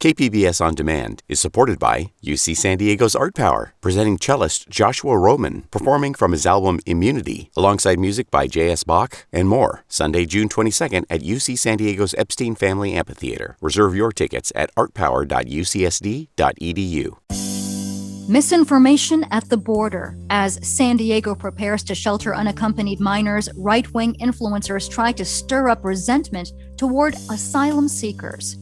KPBS On Demand is supported by UC San Diego's Art Power, presenting cellist Joshua Roman, performing from his album Immunity, alongside music by J.S. Bach and more, Sunday, June 22nd at UC San Diego's Epstein Family Amphitheater. Reserve your tickets at artpower.ucsd.edu. Misinformation at the border. As San Diego prepares to shelter unaccompanied minors, right-wing influencers try to stir up resentment toward asylum seekers.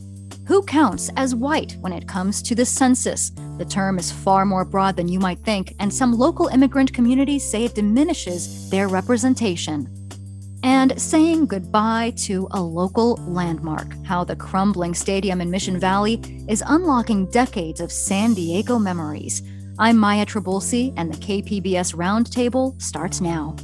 Who counts as white when it comes to the census? The term is far more broad than you might think, and some local immigrant communities say it diminishes their representation. And saying goodbye to a local landmark, how the crumbling stadium in Mission Valley is unlocking decades of San Diego memories. I'm Maya Trabulsi, and the KPBS Roundtable starts now.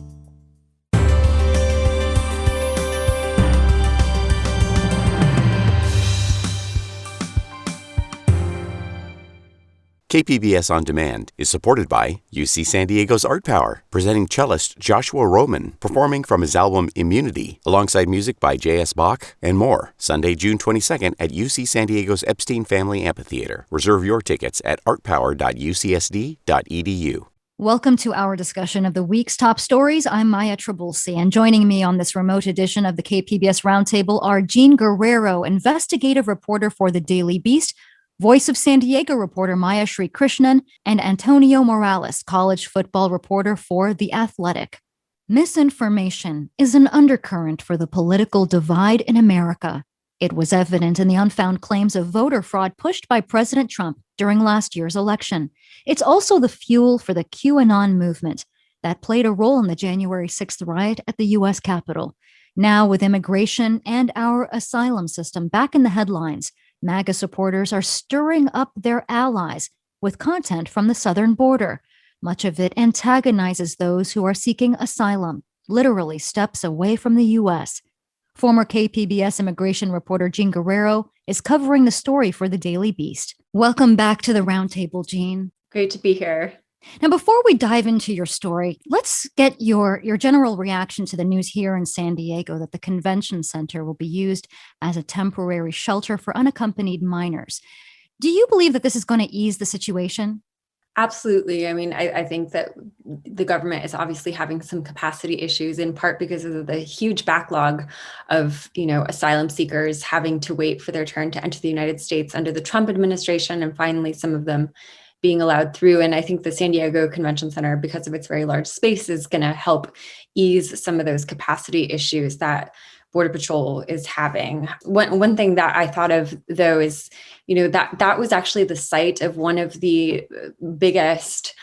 KPBS On Demand is supported by UC San Diego's Art Power, presenting cellist Joshua Roman, performing from his album Immunity, alongside music by J.S. Bach and more, Sunday, June 22nd at UC San Diego's Epstein Family Amphitheater. Reserve your tickets at artpower.ucsd.edu. Welcome to our discussion of the week's top stories. I'm Maya Trabulsi, and joining me on this remote edition of the KPBS Roundtable are Jean Guerrero, investigative reporter for The Daily Beast, Voice of San Diego reporter Maya Sri Krishnan, and Antonio Morales, college football reporter for The Athletic. Misinformation is an undercurrent for the political divide in America. It was evident in the unfound claims of voter fraud pushed by President Trump during last year's election. It's also the fuel for the QAnon movement that played a role in the January 6th riot at the U.S. Capitol. Now, with immigration and our asylum system back in the headlines, MAGA supporters are stirring up their allies with content from the southern border. Much of it antagonizes those who are seeking asylum, literally steps away from the U.S. Former KPBS immigration reporter Jean Guerrero is covering the story for The Daily Beast. Welcome back to the Roundtable, Jean. Great to be here. Now, before we dive into your story, let's get your general reaction to the news here in San Diego that the convention center will be used as a temporary shelter for unaccompanied minors. Do you believe that this is going to ease the situation? Absolutely. I mean, I think that the government is obviously having some capacity issues, in part because of the huge backlog of, asylum seekers having to wait for their turn to enter the United States under the Trump administration, and finally some of them being allowed through. And I think the San Diego Convention Center, because of its very large space, is going to help ease some of those capacity issues that Border Patrol is having. One thing that I thought of, though, is, that was actually the site of one of the biggest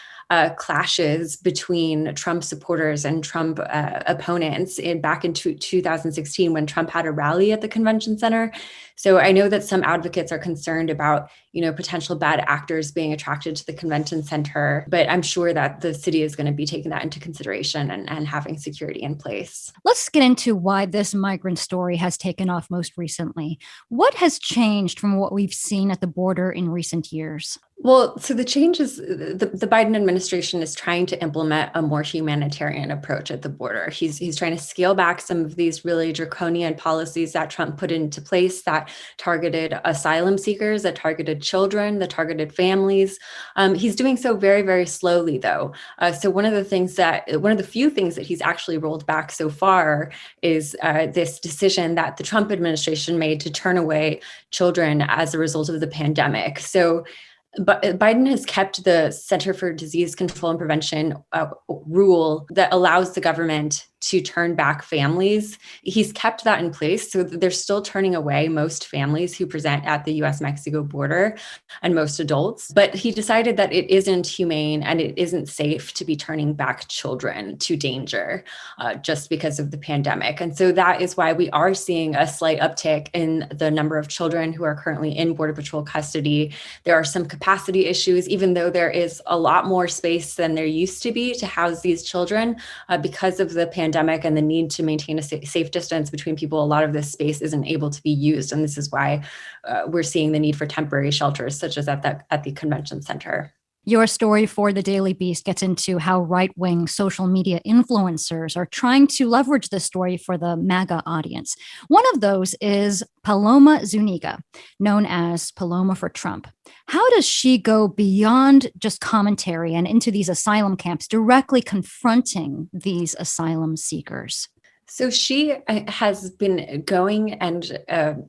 clashes between Trump supporters and Trump opponents back in 2016 when Trump had a rally at the convention center. So I know that some advocates are concerned about, potential bad actors being attracted to the convention center, but I'm sure that the city is going to be taking that into consideration and having security in place. Let's get into why this migrant story has taken off most recently. What has changed from what we've seen at the border in recent years? Well, so the change is the Biden administration is trying to implement a more humanitarian approach at the border. He's trying to scale back some of these really draconian policies that Trump put into place that targeted asylum seekers, that targeted children, that targeted families. He's doing so very, very slowly, though. So one of the few things that he's actually rolled back so far is this decision that the Trump administration made to turn away children as a result of the pandemic. So but Biden has kept the Center for Disease Control and Prevention rule that allows the government to turn back families. He's kept that in place. So they're still turning away most families who present at the US-Mexico border and most adults. But he decided that it isn't humane and it isn't safe to be turning back children to danger just because of the pandemic. And so that is why we are seeing a slight uptick in the number of children who are currently in Border Patrol custody. There are some capacity issues, even though there is a lot more space than there used to be to house these children because of the pandemic and the need to maintain a safe distance between people. A lot of this space isn't able to be used. And this is why we're seeing the need for temporary shelters, such as at the convention center. Your story for the Daily Beast gets into how right-wing social media influencers are trying to leverage this story for the MAGA audience. One of those is Paloma Zuniga, known as Paloma for Trump. How does she go beyond just commentary and into these asylum camps, directly confronting these asylum seekers? So she has been going and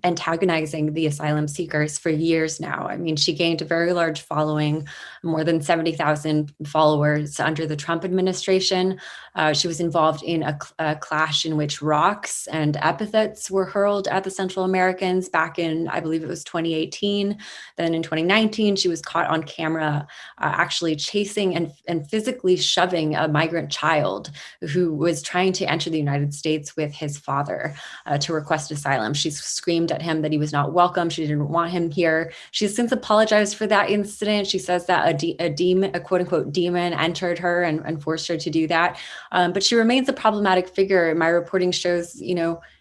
antagonizing the asylum seekers for years now. I mean, she gained a very large following, more than 70,000 followers under the Trump administration. She was involved in a clash in which rocks and epithets were hurled at the Central Americans back in, I believe it was 2018. Then in 2019, she was caught on camera actually chasing and physically shoving a migrant child who was trying to enter the United States with his father to request asylum. She screamed at him that he was not welcome. She didn't want him here. She has since apologized for that incident. She says that a quote unquote demon entered her and forced her to do that. But she remains a problematic figure. My reporting shows,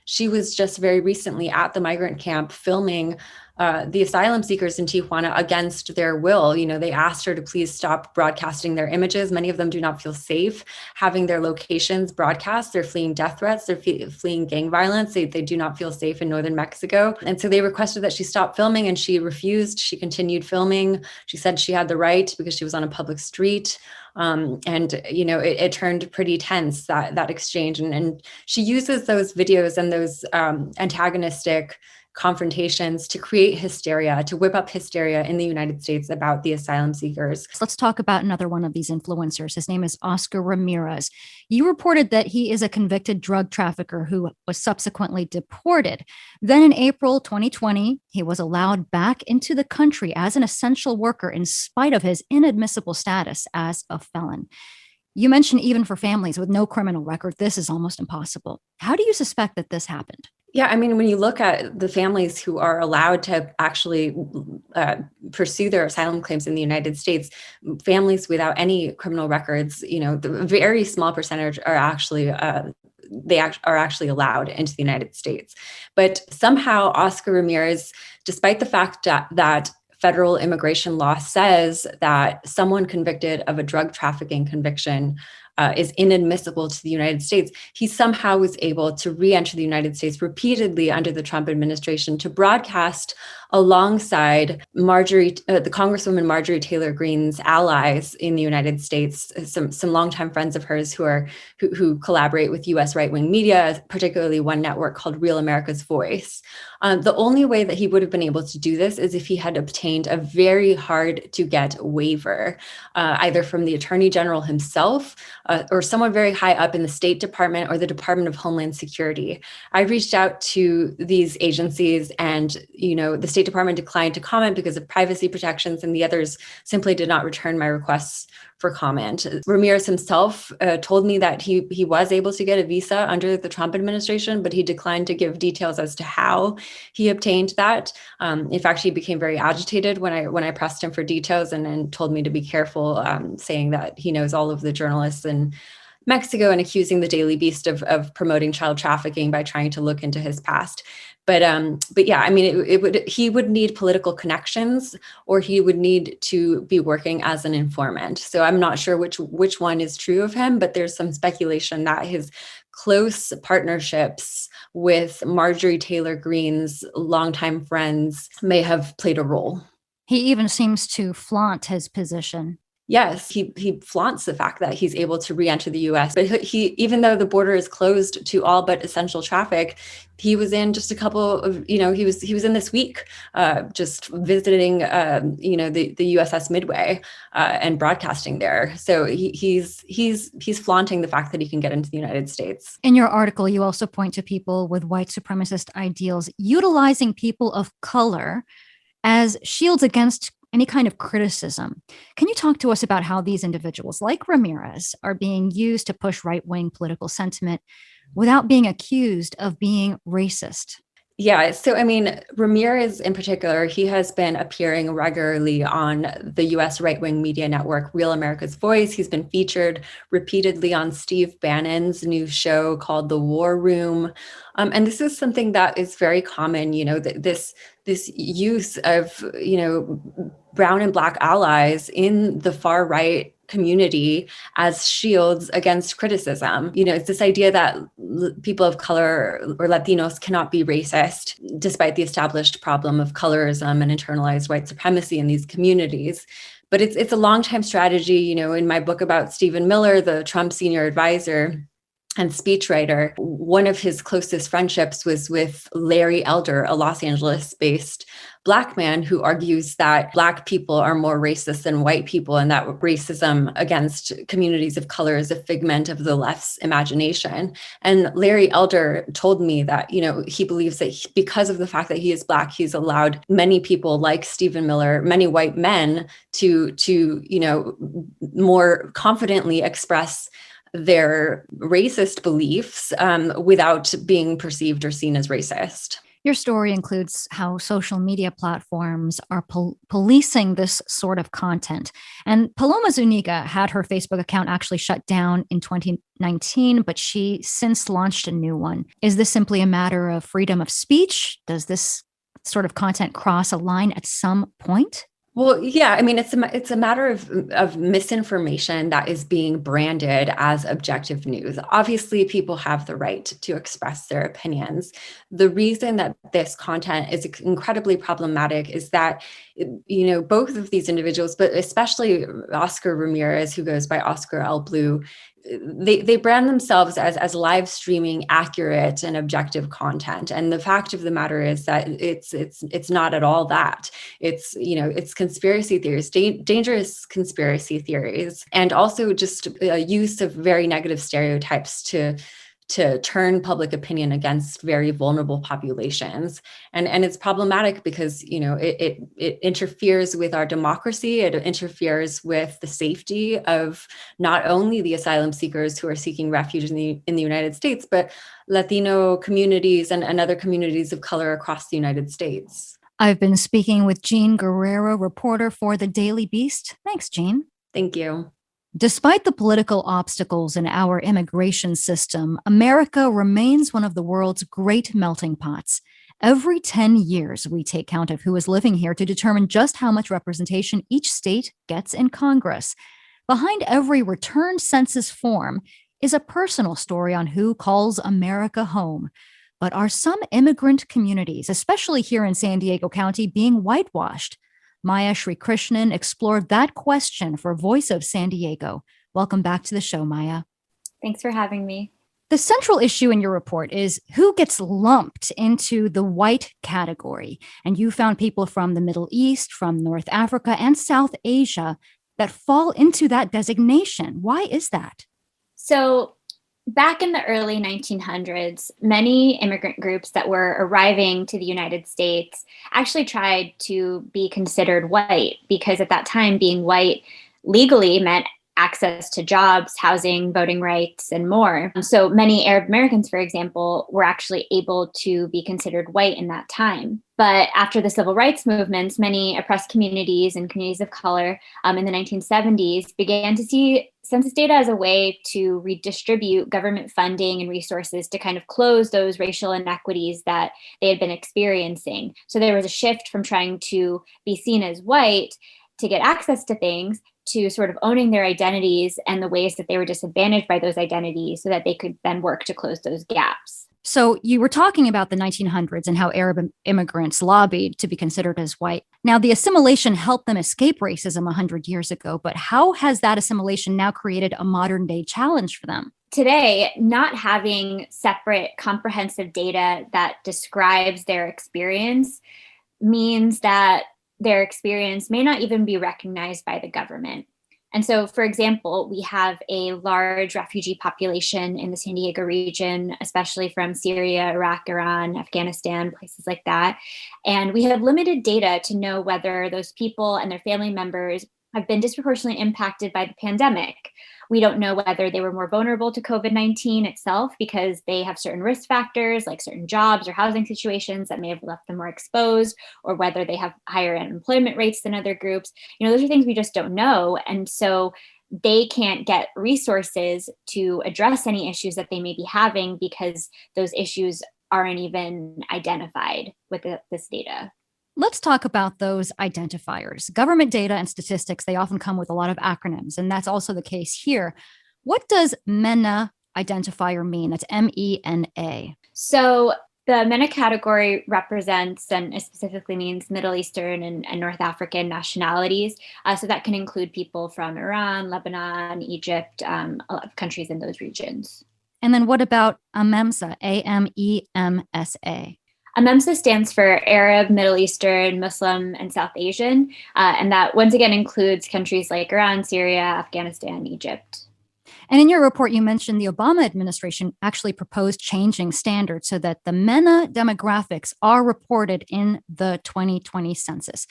she was just very recently at the migrant camp filming the asylum seekers in Tijuana against their will. They asked her to please stop broadcasting their images. Many of them do not feel safe having their locations broadcast. They're fleeing death threats. They're fleeing gang violence. They do not feel safe in northern Mexico. And so they requested that she stop filming, and she refused. She continued filming. She said she had the right because she was on a public street. It turned pretty tense, that exchange. And she uses those videos and those antagonistic confrontations to create hysteria, to whip up hysteria in the United States about the asylum seekers. Let's talk about another one of these influencers. His name is Oscar Ramirez. You reported that he is a convicted drug trafficker who was subsequently deported. Then in April 2020, he was allowed back into the country as an essential worker in spite of his inadmissible status as a felon. You mentioned even for families with no criminal record, this is almost impossible. How do you suspect that this happened? Yeah, I mean, when you look at the families who are allowed to actually pursue their asylum claims in the United States, families without any criminal records, the very small percentage are actually are actually allowed into the United States. But somehow Oscar Ramirez, despite the fact that federal immigration law says that someone convicted of a drug trafficking conviction is inadmissible to the United States, he somehow was able to re-enter the United States repeatedly under the Trump administration to broadcast alongside the Congresswoman Marjorie Taylor Greene's allies in the United States, some longtime friends of hers who collaborate with U.S. right-wing media, particularly one network called Real America's Voice. The only way that he would have been able to do this is if he had obtained a very hard-to-get waiver, either from the Attorney General himself or someone very high up in the State Department or the Department of Homeland Security. I reached out to these agencies, and the State Department declined to comment because of privacy protections, and the others simply did not return my requests for comment. Ramirez himself told me that he was able to get a visa under the Trump administration, but he declined to give details as to how he obtained that. In fact, he became very agitated when I pressed him for details, and told me to be careful, saying that he knows all of the journalists in Mexico and accusing the Daily Beast of promoting child trafficking by trying to look into his past. But yeah, I mean, he would need political connections, or he would need to be working as an informant. So I'm not sure which one is true of him, but there's some speculation that his close partnerships with Marjorie Taylor Greene's longtime friends may have played a role. He even seems to flaunt his position. Yes, he flaunts the fact that he's able to re-enter the U.S. But even though the border is closed to all but essential traffic, he was in just a couple of, he was in this week, just visiting, the USS Midway and broadcasting there. So he's flaunting the fact that he can get into the United States. In your article, you also point to people with white supremacist ideals utilizing people of color as shields against any kind of criticism. Can you talk to us about how these individuals, like Ramirez, are being used to push right-wing political sentiment without being accused of being racist? Yeah, so I mean, Ramirez in particular, he has been appearing regularly on the US right-wing media network, Real America's Voice. He's been featured repeatedly on Steve Bannon's new show called The War Room. And this is something that is very common, this this use of, brown and Black allies in the far right community as shields against criticism. It's this idea that people of color or Latinos cannot be racist, despite the established problem of colorism and internalized white supremacy in these communities. But it's a long-time strategy. In my book about Stephen Miller, the Trump senior advisor and speechwriter, one of his closest friendships was with Larry Elder, a Los Angeles-based Black man who argues that Black people are more racist than white people, and that racism against communities of color is a figment of the left's imagination. And Larry Elder told me that, he believes that because of the fact that he is Black, he's allowed many people like Stephen Miller, many white men to more confidently express their racist beliefs without being perceived or seen as racist. Your story includes how social media platforms are policing this sort of content. And Paloma Zuniga had her Facebook account actually shut down in 2019, but she since launched a new one. Is this simply a matter of freedom of speech? Does this sort of content cross a line at some point? Well, yeah, it's a matter of misinformation that is being branded as objective news. Obviously, people have the right to express their opinions. The reason that this content is incredibly problematic is that, both of these individuals, but especially Oscar Ramirez, who goes by Oscar L. Blue, they brand themselves as live streaming accurate and objective content. And the fact of the matter is that it's not at all that. It's conspiracy theories, dangerous conspiracy theories, and also just use of very negative stereotypes to turn public opinion against very vulnerable populations. And it's problematic because, it interferes with our democracy. It interferes with the safety of not only the asylum seekers who are seeking refuge in the United States, but Latino communities and other communities of color across the United States. I've been speaking with Jean Guerrero, reporter for The Daily Beast. Thanks, Jean. Thank you. Despite the political obstacles in our immigration system, America remains one of the world's great melting pots. Every 10 years, we take count of who is living here to determine just how much representation each state gets in Congress. Behind every returned census form is a personal story on who calls America home. But are some immigrant communities, especially here in San Diego County, being whitewashed? Maya Srikrishnan explored that question for Voice of San Diego. Welcome back to the show, Maya. Thanks for having me. The central issue in your report is who gets lumped into the white category. And you found people from the Middle East, from North Africa, and South Asia that fall into that designation. Why is that? So back in the early 1900s, many immigrant groups that were arriving to the United States actually tried to be considered white because at that time, being white legally meant access to jobs, housing, voting rights, and more. So many Arab Americans, for example, were actually able to be considered white in that time. But after the civil rights movements, many oppressed communities and communities of color in the 1970s began to see census data as a way to redistribute government funding and resources to kind of close those racial inequities that they had been experiencing. So there was a shift from trying to be seen as white to get access to things to sort of owning their identities and the ways that they were disadvantaged by those identities so that they could then work to close those gaps. So you were talking about the 1900s and how Arab immigrants lobbied to be considered as white. Now, the assimilation helped them escape racism 100 years ago, but how has that assimilation now created a modern day challenge for them? Today, not having separate comprehensive data that describes their experience means that their experience may not even be recognized by the government. And so, for example, we have a large refugee population in the San Diego region, especially from Syria, Iraq, Iran, Afghanistan, places like that. And we have limited data to know whether those people and their family members have been disproportionately impacted by the pandemic. We don't know whether they were more vulnerable to COVID-19 itself because they have certain risk factors like certain jobs or housing situations that may have left them more exposed, or whether they have higher unemployment rates than other groups. Those are things we just don't know. And so they can't get resources to address any issues that they may be having because those issues aren't even identified with this data. Let's talk about those identifiers. Government data and statistics, they often come with a lot of acronyms, and that's also the case here. What does MENA identifier mean? That's MENA. So the MENA category represents and specifically means Middle Eastern and North African nationalities. So that can include people from Iran, Lebanon, Egypt, a lot of countries in those regions. And then what about AMEMSA, AMEMSA? AMEMSA stands for Arab, Middle Eastern, Muslim, and South Asian. And that once again includes countries like Iran, Syria, Afghanistan, Egypt. And in your report, you mentioned the Obama administration actually proposed changing standards so that the MENA demographics are reported in the 2020 census.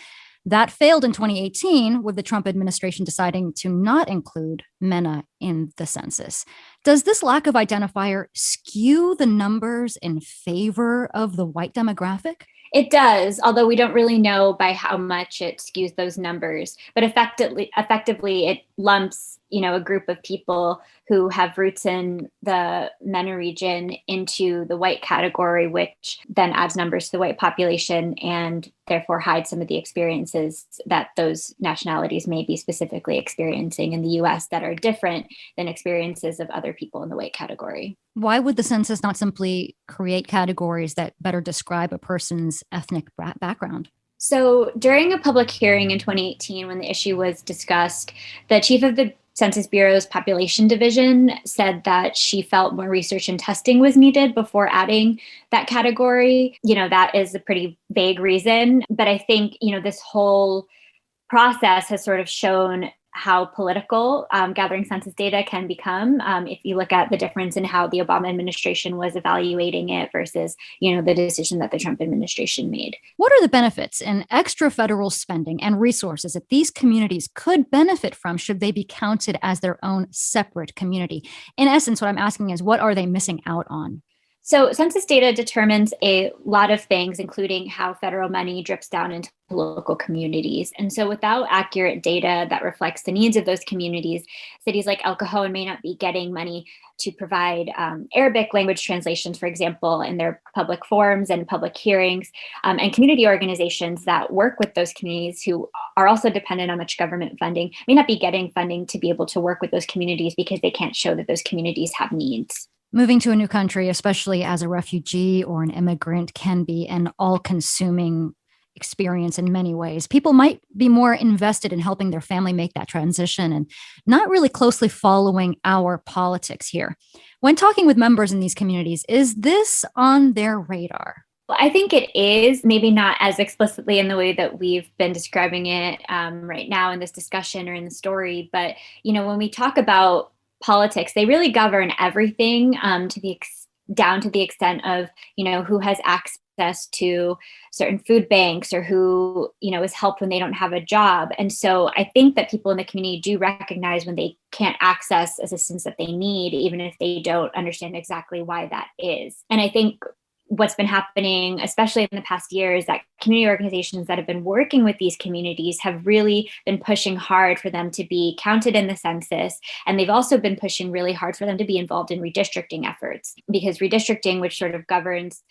That failed in 2018 with the Trump administration deciding to not include MENA in the census. Does this lack of identifier skew the numbers in favor of the white demographic? It does, although we don't really know by how much it skews those numbers. But effectively, it lumps, a group of people who have roots in the MENA region into the white category, which then adds numbers to the white population and therefore hides some of the experiences that those nationalities may be specifically experiencing in the U.S. that are different than experiences of other people in the white category. Why would the census not simply create categories that better describe a person's ethnic background? So during a public hearing in 2018, when the issue was discussed, the chief of the Census Bureau's population division said that she felt more research and testing was needed before adding that category. That is a pretty vague reason, but I think, this whole process has sort of shown how political gathering census data can become if you look at the difference in how the Obama administration was evaluating it versus, the decision that the Trump administration made. What are the benefits in extra federal spending and resources that these communities could benefit from should they be counted as their own separate community? In essence, what I'm asking is, what are they missing out on? So census data determines a lot of things, including how federal money drips down into local communities. And so without accurate data that reflects the needs of those communities, cities like El Cajon may not be getting money to provide Arabic language translations, for example, in their public forums and public hearings, and community organizations that work with those communities who are also dependent on much government funding may not be getting funding to be able to work with those communities because they can't show that those communities have needs. Moving to a new country, especially as a refugee or an immigrant, can be an all-consuming experience in many ways. People might be more invested in helping their family make that transition and not really closely following our politics here. When talking with members in these communities, is this on their radar? Well, I think it is, maybe not as explicitly in the way that we've been describing it right now in this discussion or in the story. But, when we talk about politics, they really govern everything down to the extent of, who has access to certain food banks or who, is helped when they don't have a job. And so I think that people in the community do recognize when they can't access assistance that they need, even if they don't understand exactly why that is. And I think what's been happening, especially in the past year, is that community organizations that have been working with these communities have really been pushing hard for them to be counted in the census. And they've also been pushing really hard for them to be involved in redistricting efforts, because redistricting, which sort of governs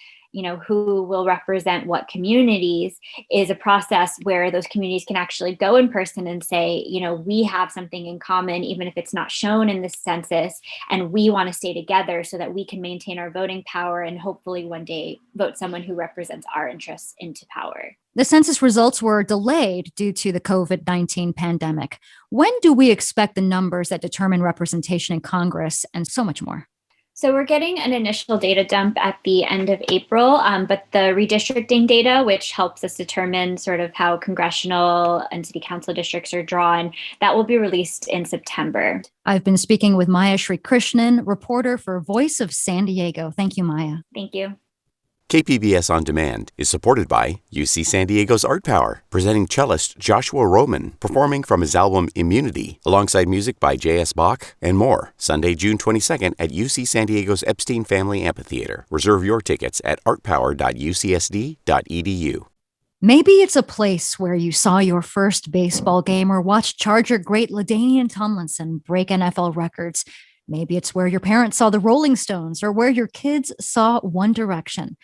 who will represent what communities, is a process where those communities can actually go in person and say, we have something in common, even if it's not shown in the census, and we want to stay together so that we can maintain our voting power and hopefully one day vote someone who represents our interests into power. The census results were delayed due to the COVID-19 pandemic. When do we expect the numbers that determine representation in Congress and so much more? So we're getting an initial data dump at the end of April, but the redistricting data, which helps us determine sort of how congressional and city council districts are drawn, that will be released in September. I've been speaking with Maya Srikrishnan, reporter for Voice of San Diego. Thank you, Maya. Thank you. KPBS On Demand is supported by UC San Diego's Art Power, presenting cellist Joshua Roman, performing from his album Immunity, alongside music by J.S. Bach and more, Sunday, June 22nd at UC San Diego's Epstein Family Amphitheater. Reserve your tickets at artpower.ucsd.edu. Maybe it's a place where you saw your first baseball game or watched Charger great LaDainian Tomlinson break NFL records. Maybe it's where your parents saw the Rolling Stones or where your kids saw One Direction.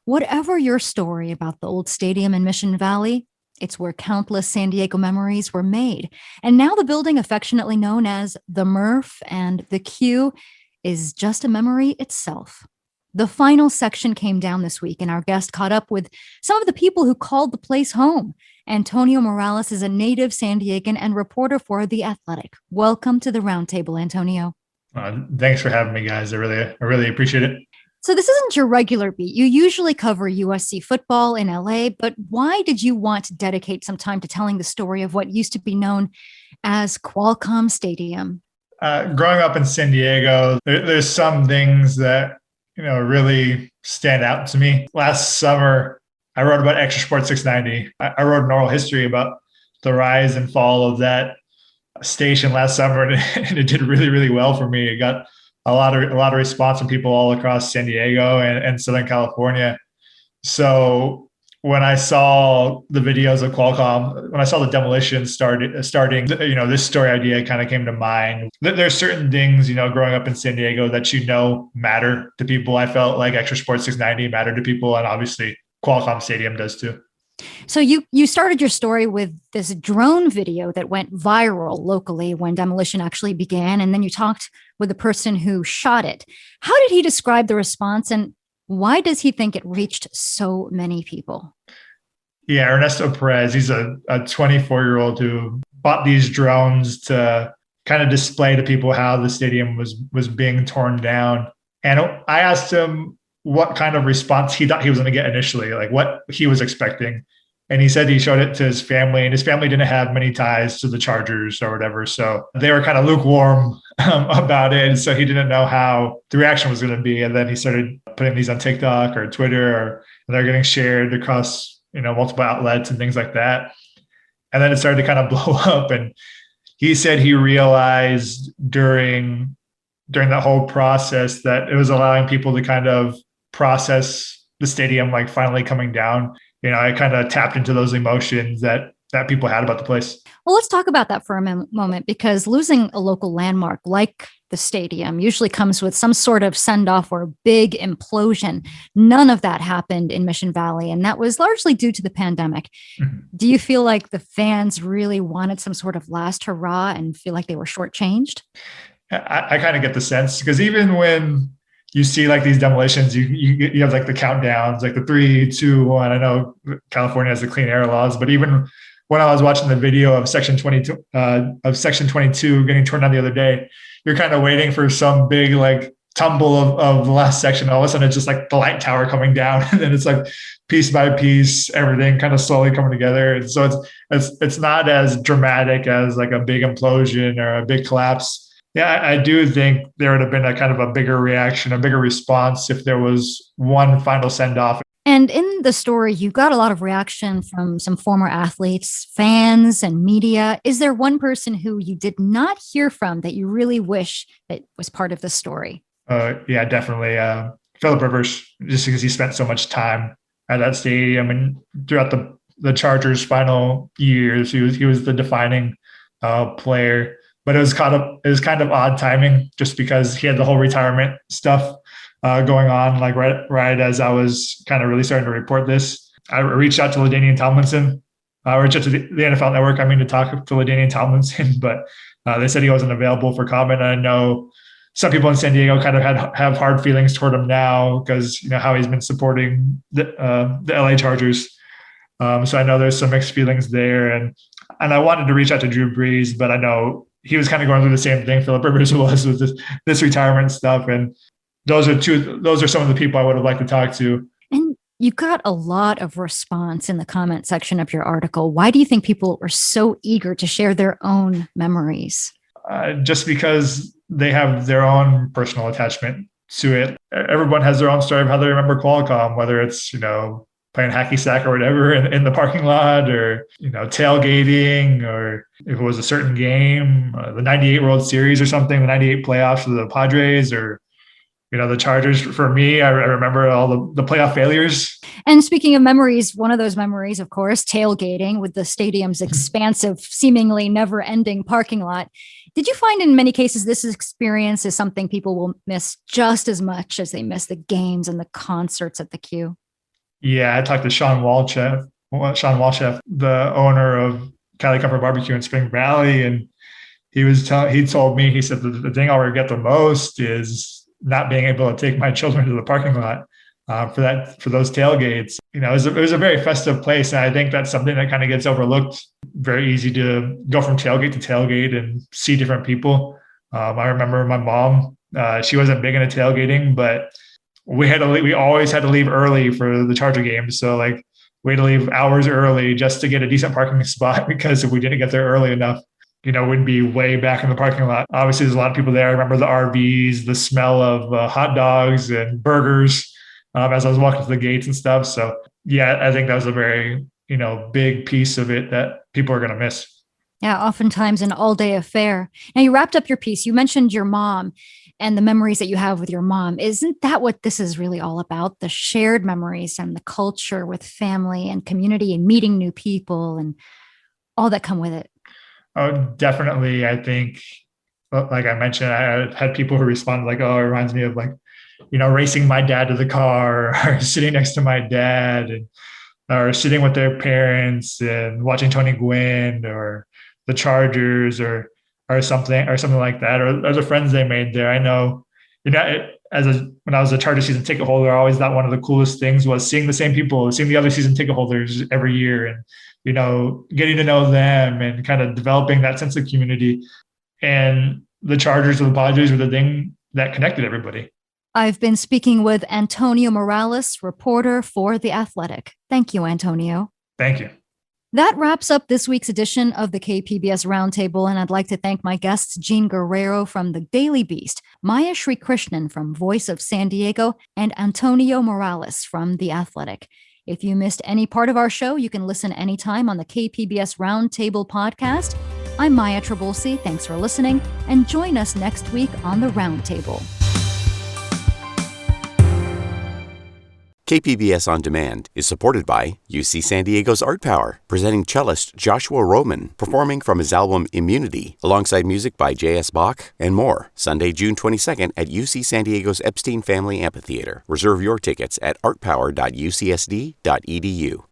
Whatever your story about the old stadium in Mission Valley, it's where countless San Diego memories were made. And now the building, affectionately known as the Murph and the Q, is just a memory itself. The final section came down this week, and our guest caught up with some of the people who called the place home. Antonio Morales is a native San Diegan and reporter for The Athletic. Welcome to the Roundtable, Antonio. Thanks for having me, guys. I really appreciate it. So this isn't your regular beat. You usually cover USC football in LA, but why did you want to dedicate some time to telling the story of what used to be known as Qualcomm Stadium? Growing up in San Diego, there's some things that really stand out to me. Last summer, I wrote about Extra Sports 690. I wrote an oral history about the rise and fall of that station last summer, and it did really, really well for me. It got a lot of response from people all across San Diego and Southern California. So when I saw the videos of Qualcomm, when I saw the demolition starting, this story idea kind of came to mind. There's certain things, growing up in San Diego that matter to people. I felt like Extra Sports 690 mattered to people, and obviously Qualcomm Stadium does too. So you started your story with this drone video that went viral locally when demolition actually began, and then you talked with the person who shot it. How did he describe the response, and why does he think it reached so many people? Yeah, Ernesto Perez, he's a 24-year-old who bought these drones to kind of display to people how the stadium was being torn down. And I asked him what kind of response he thought he was going to get initially, like what he was expecting. And he said he showed it to his family, and his family didn't have many ties to the Chargers or whatever. So they were kind of lukewarm about it. And so he didn't know how the reaction was going to be. And then he started putting these on TikTok or Twitter, and they're getting shared across, multiple outlets and things like that. And then it started to kind of blow up. And he said he realized during that whole process that it was allowing people to kind of process the stadium, like finally coming down. I kind of tapped into those emotions that people had about the place. Well, let's talk about that for a moment, because losing a local landmark like the stadium usually comes with some sort of send-off or big implosion. None of that happened in Mission Valley, and that was largely due to the pandemic. Mm-hmm. Do you feel like the fans really wanted some sort of last hurrah and feel like they were shortchanged? I kind of get the sense, because even when you see like these demolitions, you have like the countdowns, like the 3, 2, 1. I know California has the clean air laws, but even when I was watching the video of Section 22 getting torn down the other day, you're kind of waiting for some big like tumble of the last section. All of a sudden, it's just like the light tower coming down, and then it's like piece by piece, everything kind of slowly coming together. And so it's not as dramatic as like a big implosion or a big collapse. Yeah, I do think there would have been a kind of a bigger reaction, a bigger response if there was one final send-off. And in the story, you got a lot of reaction from some former athletes, fans, and media. Is there one person who you did not hear from that you really wish that was part of the story? Yeah, definitely. Philip Rivers, just because he spent so much time at that stadium and throughout the Chargers' final years, he was the defining player. But it was kind of odd timing, just because he had the whole retirement stuff going on, like right as I was kind of really starting to report this. I reached out to LaDainian Tomlinson. I reached out to the NFL Network, to talk to LaDainian Tomlinson, but they said he wasn't available for comment. And I know some people in San Diego kind of have hard feelings toward him now because how he's been supporting the LA Chargers. So I know there's some mixed feelings there, and I wanted to reach out to Drew Brees, but I know he was kind of going through the same thing Philip Rivers was with this retirement stuff. And those are some of the people I would have liked to talk to. And you got a lot of response in the comment section of your article. Why do you think people are so eager to share their own memories? Just because they have their own personal attachment to it. Everyone has their own story of how they remember Qualcomm, whether it's, playing hacky sack or whatever in the parking lot, or, tailgating, or if it was a certain game, the 98 World Series or something, the 98 playoffs for the Padres, or, the Chargers. For me, I remember all the playoff failures. And speaking of memories, one of those memories, of course, tailgating with the stadium's expansive, seemingly never-ending parking lot. Did you find in many cases this experience is something people will miss just as much as they miss the games and the concerts at the Q? Yeah, I talked to Sean Walchef, the owner of Cali Comfort Barbecue in Spring Valley, and he told me, he said the thing I regret the most is not being able to take my children to the parking lot for those tailgates. It was a very festive place, and I think that's something that kind of gets overlooked. Very easy to go from tailgate to tailgate and see different people. I remember my mom; she wasn't big into tailgating, but we always had to leave early for the Charger games. So like we had to leave hours early just to get a decent parking spot, because if we didn't get there early enough, we'd be way back in the parking lot. Obviously, there's a lot of people there. I remember the RVs, the smell of hot dogs and burgers as I was walking to the gates and stuff. So yeah, I think that was a very, big piece of it that people are going to miss. Yeah, oftentimes an all-day affair. Now, you wrapped up your piece. You mentioned your mom and the memories that you have with your mom. Isn't that what this is really all about? The shared memories and the culture with family and community and meeting new people and all that come with it. Oh, definitely. I think, like I mentioned, I had people who responded like, oh, it reminds me of like, racing my dad to the car or sitting next to my dad or sitting with their parents and watching Tony Gwynn or the Chargers or something like that, or the friends they made there. I know, when I was a Charger season ticket holder, I always thought one of the coolest things was seeing the same people, seeing the other season ticket holders every year, and getting to know them and kind of developing that sense of community. And the Chargers or the Padres were the thing that connected everybody. I've been speaking with Antonio Morales, reporter for The Athletic. Thank you, Antonio. Thank you. That wraps up this week's edition of the KPBS Roundtable, and I'd like to thank my guests, Jean Guerrero from The Daily Beast, Maya Srikrishnan from Voice of San Diego, and Antonio Morales from The Athletic. If you missed any part of our show, you can listen anytime on the KPBS Roundtable podcast. I'm Maya Trabulsi. Thanks for listening, and join us next week on the Roundtable. KPBS On Demand is supported by UC San Diego's Art Power, presenting cellist Joshua Roman, performing from his album Immunity, alongside music by J.S. Bach and more, Sunday, June 22nd at UC San Diego's Epstein Family Amphitheater. Reserve your tickets at artpower.ucsd.edu.